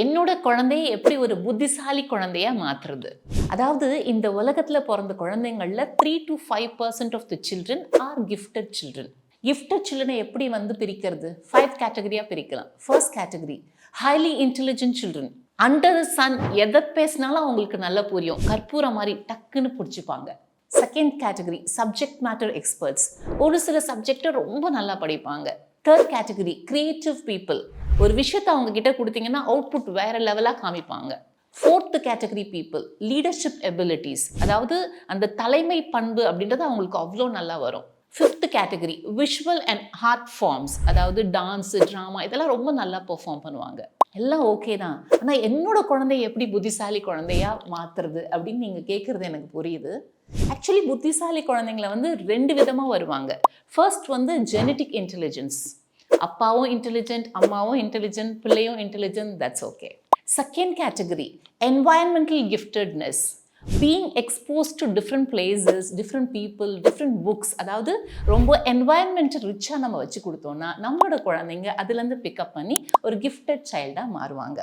என்னோட குழந்தையை எப்படி ஒரு புத்திசாலி குழந்தையா மாற்றுறது. அதாவது இந்த உலகத்தில் பிறந்த குழந்தைங்களில் 3 to 5% of the children are gifted children. Gifted சில்ட்ரனை எப்படி பிரிக்கிறது? 5 கேட்டகரியாக பிரிக்கலாம். First category highly intelligent children. Under the sun எதை பேசினாலும் அவங்களுக்கு நல்லா புரியும், கற்பூரம் மாதிரி டக்குன்னு பிடிச்சிப்பாங்க. Second category subject matter experts. ஒரு சில சப்ஜெக்டை ரொம்ப நல்லா படிப்பாங்க. Third category creative people. ஒரு விஷயத்தை அவங்க கிட்ட கொடுத்தீங்கன்னா அவுட்புட் வேற லெவலாக காமிப்பாங்க. Fourth category people leadership abilities, அதாவது அந்த தலைமை பண்பு அப்படின்றது அவங்களுக்கு அவ்வளோ நல்லா வரும். Fifth category visual and art forms, அதாவது டான்ஸ், ட்ராமா இதெல்லாம் ரொம்ப நல்லா பெர்ஃபார்ம் பண்ணுவாங்க. எல்லாம் ஓகே தான், ஆனால் என்னோட குழந்தைய எப்படி புத்திசாலி குழந்தையா மாற்றுறது அப்படின்னு நீங்கள் கேட்குறது எனக்கு புரியுது. ஆக்சுவலி புத்திசாலி குழந்தைங்களை 2 விதமாக வருவாங்க. First genetic intelligence. அப்பாவும் இன்டெலிஜென்ட், அம்மாவும் இன்டெலிஜென்ட், பிள்ளையும் intelligent, that's okay. Second category environmental giftedness. Being expose to different places, different people, different books, அதாவது ரொம்ப என்வாயன்மெண்ட் ரிச்சாக நம்ம வச்சு கொடுத்தோம்னா நம்மளோட குழந்தைங்க அதுலேருந்து பிக்கப் பண்ணி ஒரு கிஃப்டட் சைல்டாக மாறுவாங்க.